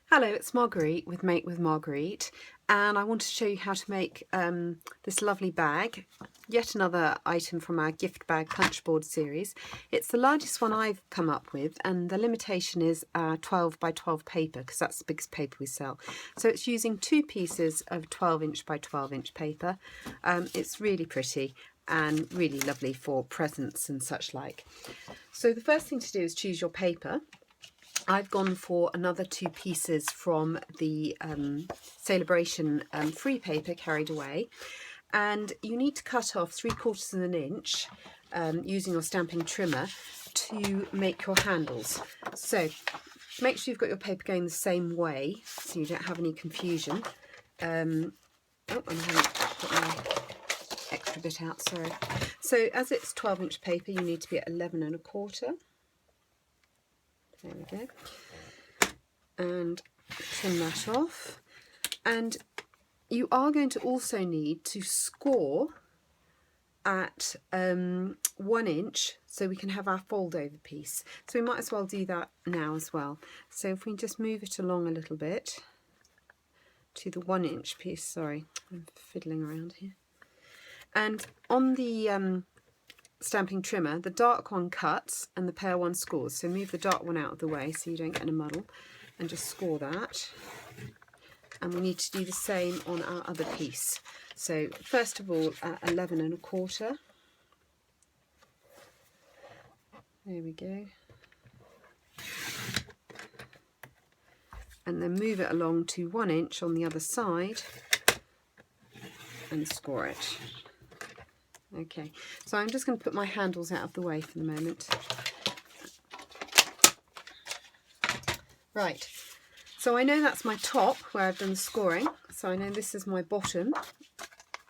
Hello, it's Marguerite with Make with Marguerite, and I want to show you how to make this lovely bag, yet another item from our gift bag punchboard series. It's the largest one I've come up with, and the limitation is 12 by 12 paper, because that's the biggest paper we sell. So it's using two pieces of 12-inch by 12-inch paper. It's really pretty and really lovely for presents and such like. So the first thing to do is choose your paper. I've gone for another two pieces from the Celebration free paper Carried Away, and you need to cut off 3/4 of an inch using your stamping trimmer to make your handles. So make sure you've got your paper going the same way so you don't have any confusion. Oh, and I haven't got my extra bit out, sorry. So as it's 12-inch paper, you need to be at 11 1/4. There we go, and trim that off. And you are going to also need to score at 1 inch so we can have our fold over piece. So we might as well do that now as well. So if we just move it along a little bit to the 1 inch piece, sorry, I'm fiddling around here. And on the stamping trimmer, the dark one cuts and the pale one scores. So move the dark one out of the way so you don't get in a muddle, and just score that. And we need to do the same on our other piece. So first of all, at 11 1/4. There we go. And then move it along to 1 inch on the other side and score it. Okay, so I'm just going to put my handles out of the way for the moment. Right, so I know that's my top where I've done the scoring, so I know this is my bottom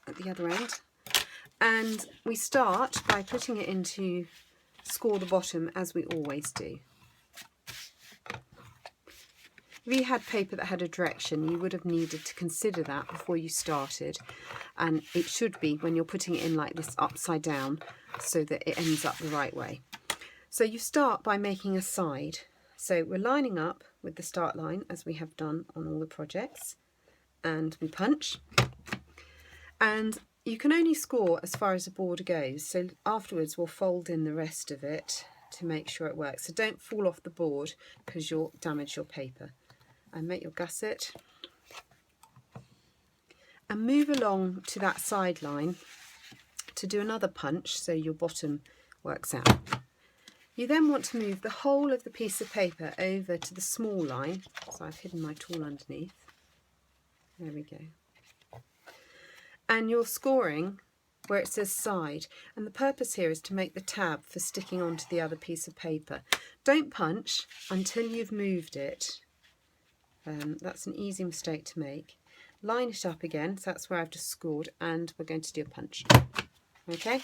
at the other end. And we start by putting it into score the bottom as we always do. If you had paper that had a direction, you would have needed to consider that before you started, and it should be when you're putting it in like this upside down so that it ends up the right way. So you start by making a side. So we're lining up with the start line as we have done on all the projects, and we punch. And you can only score as far as the border goes, so afterwards we'll fold in the rest of it to make sure it works. So don't fall off the board because you'll damage your paper. And make your gusset and move along to that side line to do another punch so your bottom works out. You then want to move the whole of the piece of paper over to the small line, so I've hidden my tool underneath. There we go. And you're scoring where it says side, and the purpose here is to make the tab for sticking onto the other piece of paper. Don't punch until you've moved it. That's an easy mistake to make. Line it up again, so that's where I've just scored, and we're going to do a punch. Okay,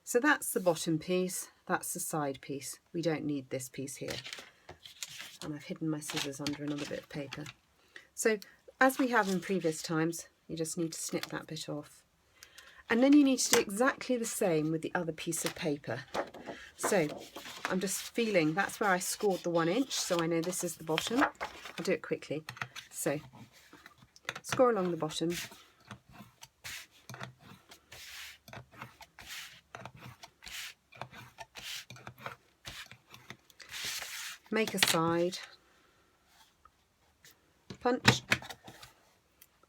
so that's the bottom piece, that's the side piece. We don't need this piece here. And I've hidden my scissors under another bit of paper. So as we have in previous times, you just need to snip that bit off. And then you need to do exactly the same with the other piece of paper. So I'm just feeling, that's where I scored the 1 inch, so I know this is the bottom. I'll do it quickly. So score along the bottom. Make a side. Punch.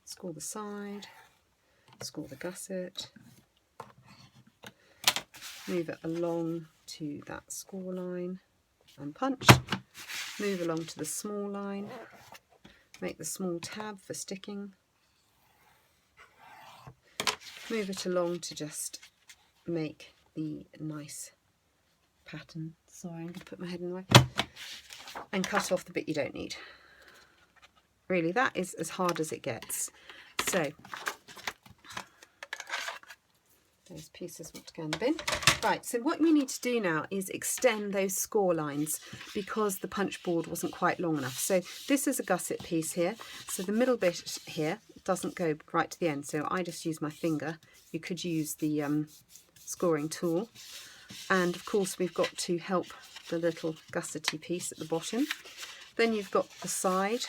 Score the side. Score the gusset. Move it along to that score line and punch. Move along to the small line. Make the small tab for sticking. Move it along to just make the nice pattern. Sorry, I'm going to put my head in the way. And cut off the bit you don't need. Really, that is as hard as it gets. So those pieces want to go in the bin. Right, so what we need to do now is extend those score lines because the punch board wasn't quite long enough. So this is a gusset piece here. So the middle bit here doesn't go right to the end. So I just use my finger. You could use the scoring tool. And of course we've got to help the little gussety piece at the bottom. Then you've got the side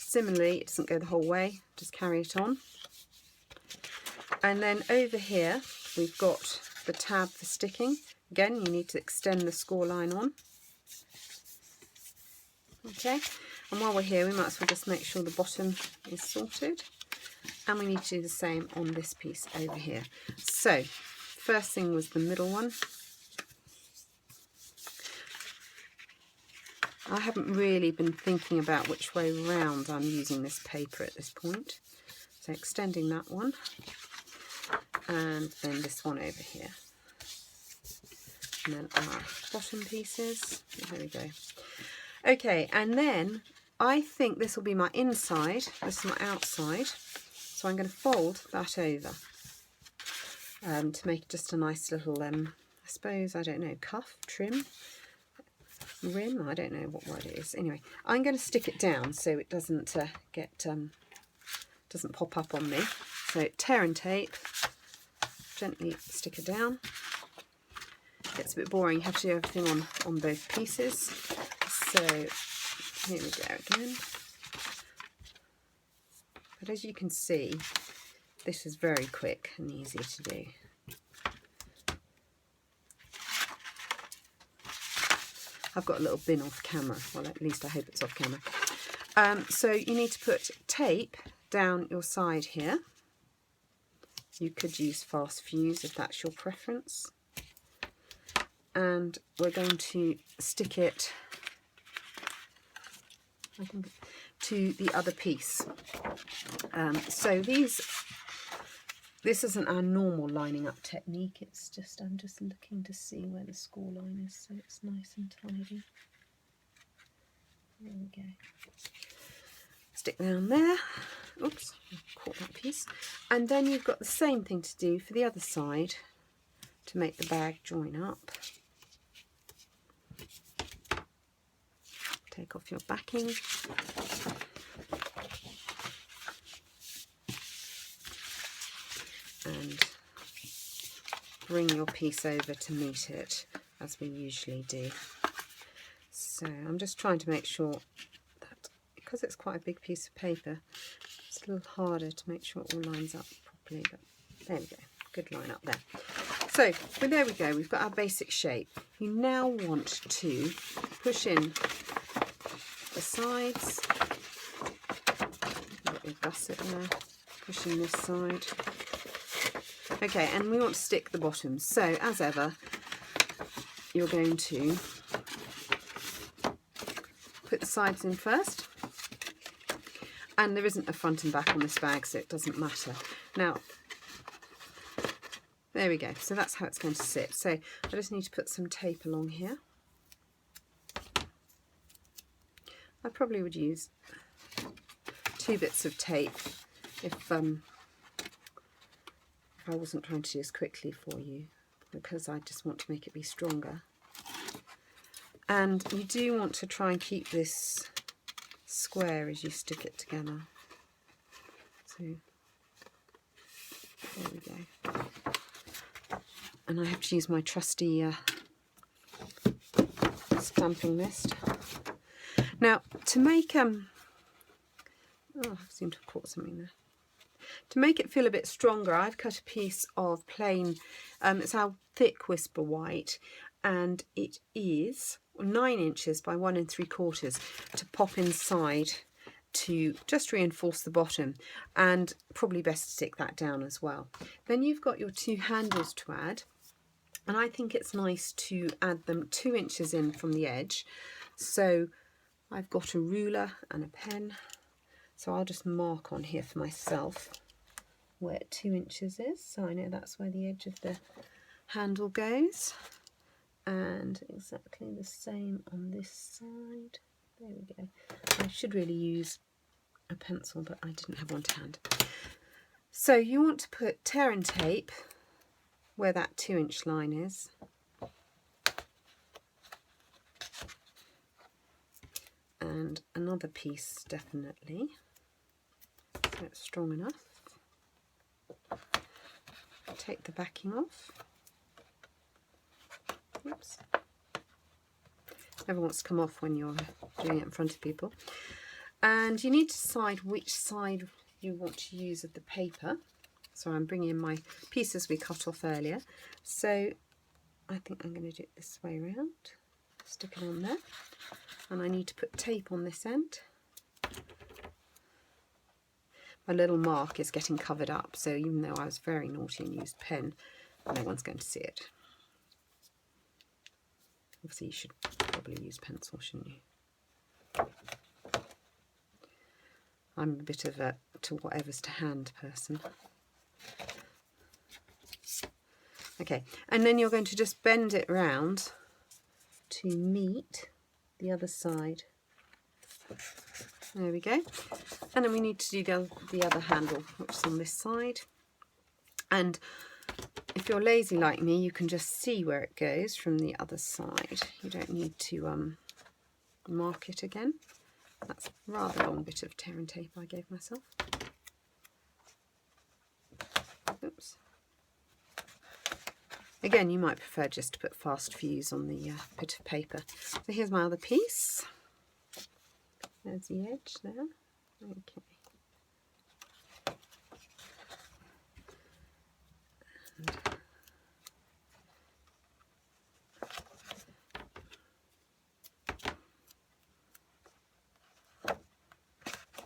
Similarly, it doesn't go the whole way, just carry it on. And then over here, we've got the tab for sticking. Again, you need to extend the score line on. Okay, and while we're here, we might as well just make sure the bottom is sorted. And we need to do the same on this piece over here. So, first thing was the middle one. I haven't really been thinking about which way round I'm using this paper at this point. So extending that one, and then this one over here. And then our bottom pieces. There we go. Okay, and then I think this will be my inside, this is my outside. So I'm going to fold that over to make just a nice little, I suppose, I don't know, cuff, trim, rim, I don't know what word it is. Anyway, I'm going to stick it down so it doesn't doesn't pop up on me. So tear and tape, gently stick it down. Gets a bit boring, you have to do everything on both pieces. So here we go again. But as you can see, this is very quick and easy to do. I've got a little bin off camera, well at least I hope it's off camera. So you need to put tape down your side here. You could use fast fuse if that's your preference. And we're going to stick it, I think, to the other piece. So this isn't our normal lining up technique, it's just, I'm just looking to see where the score line is so it's nice and tidy. There we go. Stick down there. Oops, I caught that piece. And then you've got the same thing to do for the other side to make the bag join up. Take off your backing. And bring your piece over to meet it, as we usually do. So I'm just trying to make sure that, because it's quite a big piece of paper, it's a little harder to make sure it all lines up properly, but there we go, good line up there. So, but there we go, we've got our basic shape. You now want to push in the sides, got your gusset there, pushing this side. Okay, and we want to stick the bottom. So, as ever, you're going to put the sides in first. And there isn't a front and back on this bag, so it doesn't matter. Now, there we go. So that's how it's going to sit. So I just need to put some tape along here. I probably would use 2 bits of tape if I wasn't trying to do this quickly for you, because I just want to make it be stronger. And you do want to try and keep this square as you stick it together. So there we go. And I have to use my trusty stamping mist. Now to make oh, I seem to have caught something there. To make it feel a bit stronger, I've cut a piece of plain, it's our thick Whisper White, and it is 9 inches by 1 3/4 to pop inside to just reinforce the bottom, and probably best to stick that down as well. Then you've got your 2 handles to add, and I think it's nice to add them 2 inches in from the edge. So I've got a ruler and a pen, so I'll just mark on here for myself where 2 inches is, so I know that's where the edge of the handle goes. And exactly the same on this side. There we go. I should really use a pencil, but I didn't have one to hand. So you want to put tear and tape where that 2 inch line is. And another piece definitely, so it's strong enough. Take the backing off. Oops. Never wants to come off when you're doing it in front of people. And you need to decide which side you want to use of the paper. So I'm bringing in my pieces we cut off earlier. So I think I'm going to do it this way around. Stick it on there. And I need to put tape on this end. My little mark is getting covered up, so even though I was very naughty and used pen, no one's going to see it. Obviously you should probably use pencil, shouldn't you? I'm a bit of a to whatever's to hand person. Okay, and then you're going to just bend it round to meet the other side. There we go. And then we need to do the other handle, which is on this side. And if you're lazy like me, you can just see where it goes from the other side. You don't need to mark it again. That's a rather long bit of tear and tape I gave myself. Oops. Again, you might prefer just to put fast fuse on the bit of paper. So here's my other piece. There's the edge there. Okay.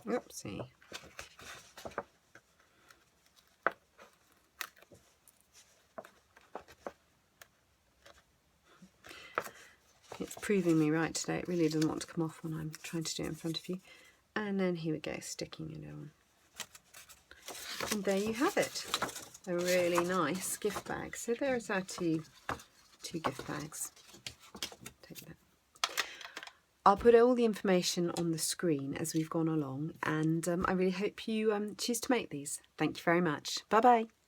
Oopsie. It's proving me right today. It really doesn't want to come off when I'm trying to do it in front of you. And then here we go, sticking it on. And there you have it. A really nice gift bag. So there's our two gift bags. Take that. I'll put all the information on the screen as we've gone along, and I really hope you choose to make these. Thank you very much. Bye bye.